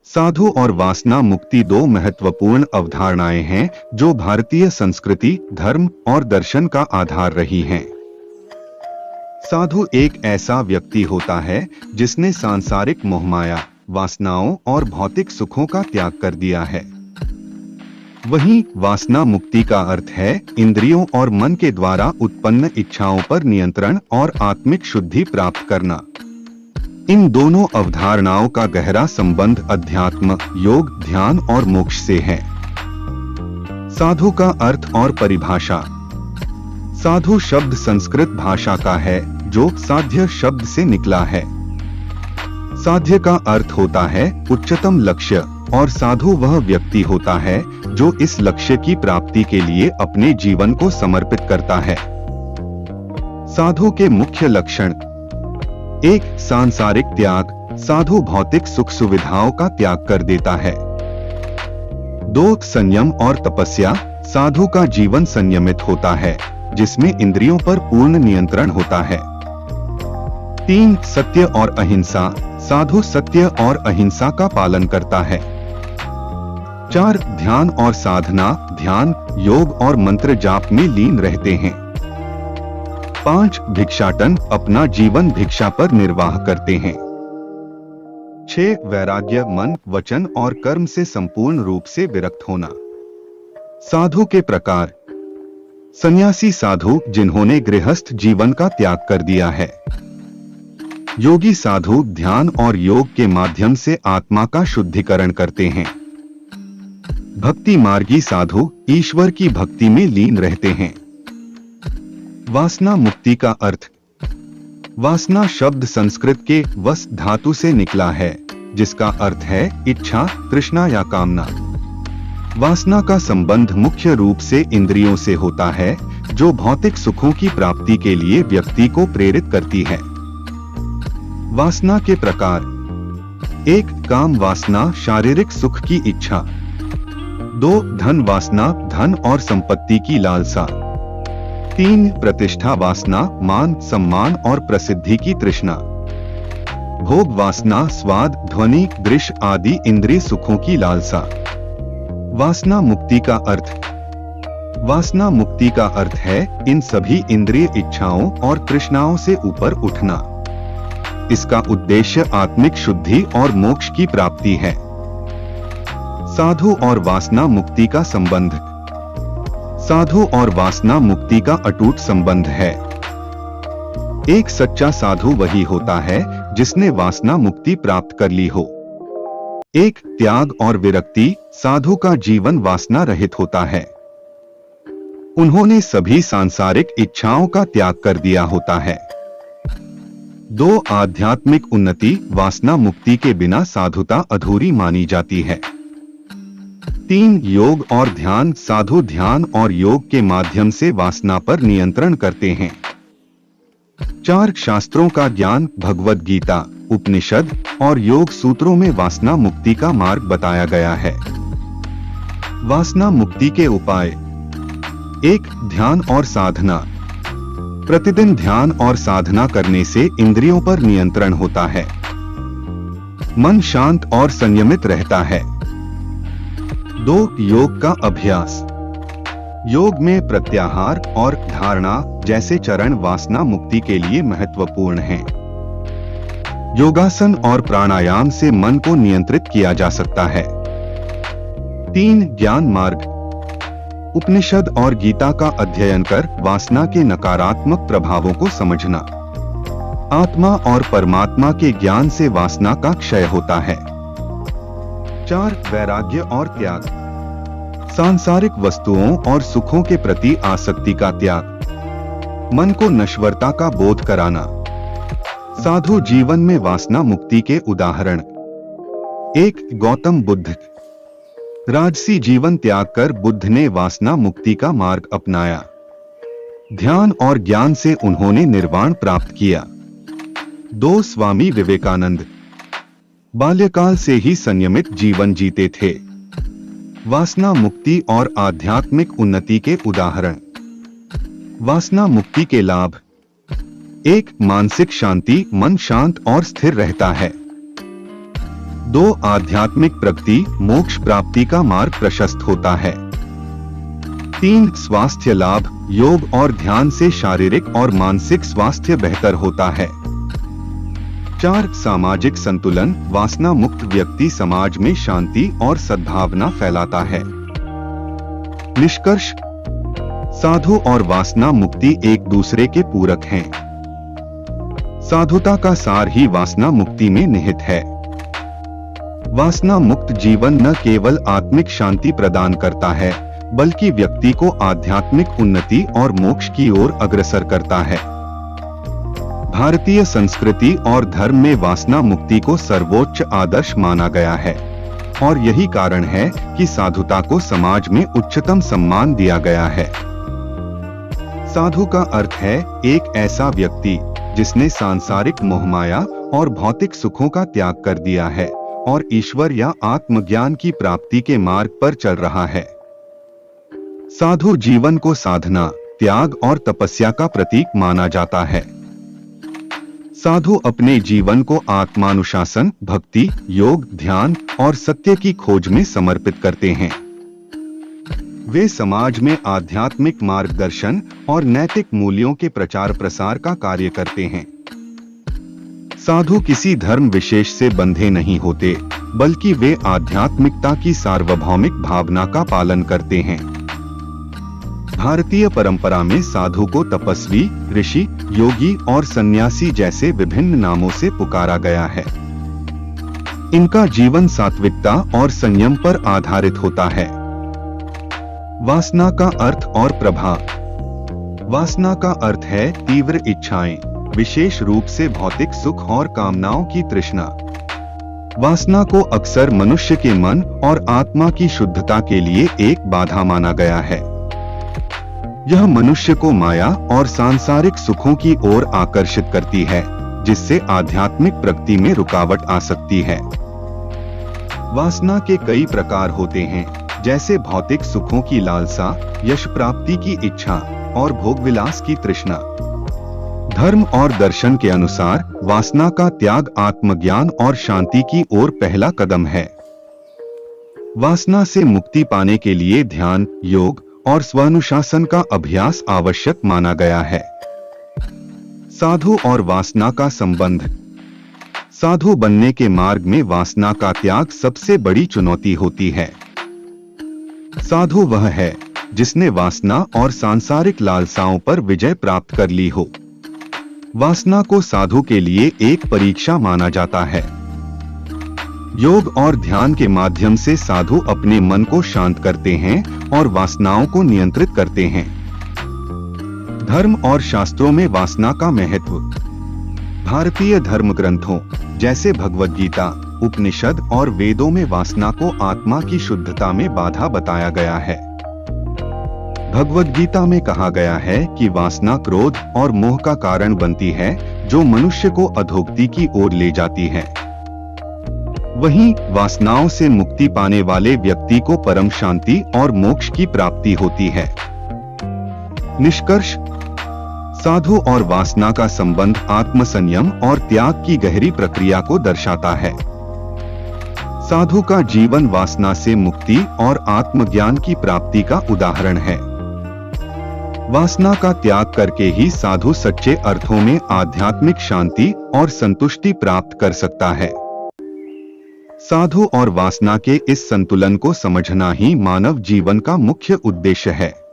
साधु और वासना मुक्ति दो महत्वपूर्ण अवधारणाएं हैं जो भारतीय संस्कृति, धर्म और दर्शन का आधार रही हैं। साधु एक ऐसा व्यक्ति होता है जिसने सांसारिक मोहमाया, वासनाओं और भौतिक सुखों का त्याग कर दिया है। वहीं वासना मुक्ति का अर्थ है इंद्रियों और मन के द्वारा उत्पन्न इच्छाओं पर नियंत्रण और आत्मिक शुद्धि प्राप्त करना। इन दोनों अवधारणाओं का गहरा संबंध अध्यात्म, योग, ध्यान और मोक्ष से है। साधु का अर्थ और परिभाषा। साधु शब्द संस्कृत भाषा का है जो साध्य शब्द से निकला है। साध्य का अर्थ होता है उच्चतम लक्ष्य और साधु वह व्यक्ति होता है जो इस लक्ष्य की प्राप्ति के लिए अपने जीवन को समर्पित करता है। साधु के मुख्य लक्षण: 1. सांसारिक त्याग। साधु भौतिक सुख सुविधाओं का त्याग कर देता है। 2. संयम और तपस्या। साधु का जीवन संयमित होता है जिसमें इंद्रियों पर पूर्ण नियंत्रण होता है। 3. सत्य और अहिंसा। साधु सत्य और अहिंसा का पालन करता है। 4. ध्यान और साधना। ध्यान, योग और मंत्र जाप में लीन रहते हैं। 5. भिक्षाटन। अपना जीवन भिक्षा पर निर्वाह करते हैं। 6. वैराग्य। मन, वचन और कर्म से संपूर्ण रूप से विरक्त होना। साधु के प्रकार: सन्यासी साधु जिन्होंने गृहस्थ जीवन का त्याग कर दिया है। योगी साधु ध्यान और योग के माध्यम से आत्मा का शुद्धिकरण करते हैं। भक्ति मार्गी साधु ईश्वर की भक्ति में लीन रहते हैं। वासना मुक्ति का अर्थ। वासना शब्द संस्कृत के वस धातु से निकला है जिसका अर्थ है इच्छा, तृष्णा या कामना। वासना का संबंध मुख्य रूप से इंद्रियों से होता है जो भौतिक सुखों की प्राप्ति के लिए व्यक्ति को प्रेरित करती है। वासना के प्रकार: 1. काम वासना, शारीरिक सुख की इच्छा। 2. धन वासना, धन और संपत्ति की लालसा। 3. प्रतिष्ठा वासना, मान, सम्मान और प्रसिद्धि की तृष्णा। भोग वासना, स्वाद, ध्वनि, दृश्य आदि इंद्रिय सुखों की लालसा। वासना मुक्ति का अर्थ। वासना मुक्ति का अर्थ है इन सभी इंद्रिय इच्छाओं और तृष्णाओं से ऊपर उठना। इसका उद्देश्य आत्मिक शुद्धि और मोक्ष की प्राप्ति है। साधु और वासना मुक्ति का संबंध। साधु और वासना मुक्ति का अटूट संबंध है। एक सच्चा साधु वही होता है जिसने वासना मुक्ति प्राप्त कर ली हो। 1. त्याग और विरक्ति। साधु का जीवन वासना रहित होता है। उन्होंने सभी सांसारिक इच्छाओं का त्याग कर दिया होता है। 2. आध्यात्मिक उन्नति। वासना मुक्ति के बिना साधुता अधूरी मानी जाती है। 3. योग और ध्यान। साधु ध्यान और योग के माध्यम से वासना पर नियंत्रण करते हैं। 4. शास्त्रों का ज्ञान। भगवद गीता, उपनिषद और योग सूत्रों में वासना मुक्ति का मार्ग बताया गया है। वासना मुक्ति के उपाय: 1. ध्यान और साधना। प्रतिदिन ध्यान और साधना करने से इंद्रियों पर नियंत्रण होता है। मन शांत और संयमित रहता है। 2. योग का अभ्यास। योग में प्रत्याहार और धारणा जैसे चरण वासना मुक्ति के लिए महत्वपूर्ण हैं। योगासन और प्राणायाम से मन को नियंत्रित किया जा सकता है। 3. ज्ञान मार्ग। उपनिषद और गीता का अध्ययन कर वासना के नकारात्मक प्रभावों को समझना। आत्मा और परमात्मा के ज्ञान से वासना का क्षय होता है। 4. वैराग्य और त्याग। सांसारिक वस्तुओं और सुखों के प्रति आसक्ति का त्याग। मन को नश्वरता का बोध कराना। साधु जीवन में वासना मुक्ति के उदाहरण: 1. गौतम बुद्ध। राजसी जीवन त्याग कर बुद्ध ने वासना मुक्ति का मार्ग अपनाया। ध्यान और ज्ञान से उन्होंने निर्वाण प्राप्त किया। 2. स्वामी विवेकानंद। बाल्यकाल से ही संयमित जीवन जीते थे। वासना मुक्ति और आध्यात्मिक उन्नति के उदाहरण: वासना मुक्ति के लाभ: 1. मानसिक शांति। मन शांत और स्थिर रहता है। 2. आध्यात्मिक प्रगति, मोक्ष प्राप्ति का मार्ग प्रशस्त होता है। 3. स्वास्थ्य लाभ, योग और ध्यान से शारीरिक और मानसिक स्वास्थ्य बेहतर होता है। 4. सामाजिक संतुलन, वासना मुक्त व्यक्ति समाज में शांति और सद्भावना फैलाता है। निष्कर्ष, साधु और वासना मुक्ति एक दूसरे के पूरक हैं। साधुता का सार ही वासना मुक्ति में निहित है। वासना मुक्त जीवन न केवल आत्मिक शांति प्रदान करता है, बल्कि व्यक्ति को आध्यात्मिक उन्नति और मोक्ष की ओर अग्रसर करता है। भारतीय संस्कृति और धर्म में वासना मुक्ति को सर्वोच्च आदर्श माना गया है, और यही कारण है कि साधुता को समाज में उच्चतम सम्मान दिया गया है। साधु का अर्थ है एक ऐसा व्यक्ति जिसने सांसारिक मोहमाया और भौतिक सुखों का त्याग कर दिया है और ईश्वर या आत्मज्ञान की प्राप्ति के मार्ग पर चल रहा है। साधु जीवन को साधना, त्याग और तपस्या का प्रतीक माना जाता है। साधु अपने जीवन को आत्मानुशासन, भक्ति, योग, ध्यान और सत्य की खोज में समर्पित करते हैं। वे समाज में आध्यात्मिक मार्गदर्शन और नैतिक मूल्यों के प्रचार प्रसार का कार्य करते हैं। साधु किसी धर्म विशेष से बंधे नहीं होते, बल्कि वे आध्यात्मिकता की सार्वभौमिक भावना का पालन करते हैं। भारतीय परंपरा में साधु को तपस्वी, ऋषि, योगी और सन्यासी जैसे विभिन्न नामों से पुकारा गया है। इनका जीवन सात्विकता और संयम पर आधारित होता है। वासना का अर्थ और प्रभाव। वासना का अर्थ है तीव्र इच्छाएं, विशेष रूप से भौतिक सुख और कामनाओं की तृष्णा। वासना को अक्सर मनुष्य के मन और आत्मा की शुद्धता के लिए एक बाधा माना गया है। यह मनुष्य को माया और सांसारिक सुखों की ओर आकर्षित करती है, जिससे आध्यात्मिक प्रगति में रुकावट आ सकती है। वासना के कई प्रकार होते हैं, जैसे भौतिक सुखों की लालसा, यश प्राप्ति की इच्छा और भोगविलास की तृष्णा। धर्म और दर्शन के अनुसार वासना का त्याग आत्मज्ञान और शांति की ओर पहला कदम है। वासना से मुक्ति पाने के लिए ध्यान, योग और स्वानुशासन का अभ्यास आवश्यक माना गया है। साधु और वासना का संबंध। साधु बनने के मार्ग में वासना का त्याग सबसे बड़ी चुनौती होती है। साधु वह है जिसने वासना और सांसारिक लालसाओं पर विजय प्राप्त कर ली हो। वासना को साधु के लिए एक परीक्षा माना जाता है। योग और ध्यान के माध्यम से साधु अपने मन को शांत करते हैं और वासनाओं को नियंत्रित करते हैं। धर्म और शास्त्रों में वासना का महत्व। भारतीय धर्म ग्रंथों जैसे भगवद गीता, उपनिषद और वेदों में वासना को आत्मा की शुद्धता में बाधा बताया गया है। भगवद गीता में कहा गया है कि वासना क्रोध और मोह का कारण बनती है, जो मनुष्य को अधोगति की ओर ले जाती है। वहीं वासनाओं से मुक्ति पाने वाले व्यक्ति को परम शांति और मोक्ष की प्राप्ति होती है। निष्कर्ष, साधु और वासना का संबंध आत्मसंयम और त्याग की गहरी प्रक्रिया को दर्शाता है। साधु का जीवन वासना से मुक्ति और आत्मज्ञान की प्राप्ति का उदाहरण है। वासना का त्याग करके ही साधु सच्चे अर्थों में आध्यात्मिक शांति और संतुष्टि प्राप्त कर सकता है। साधु और वासना के इस संतुलन को समझना ही मानव जीवन का मुख्य उद्देश्य है।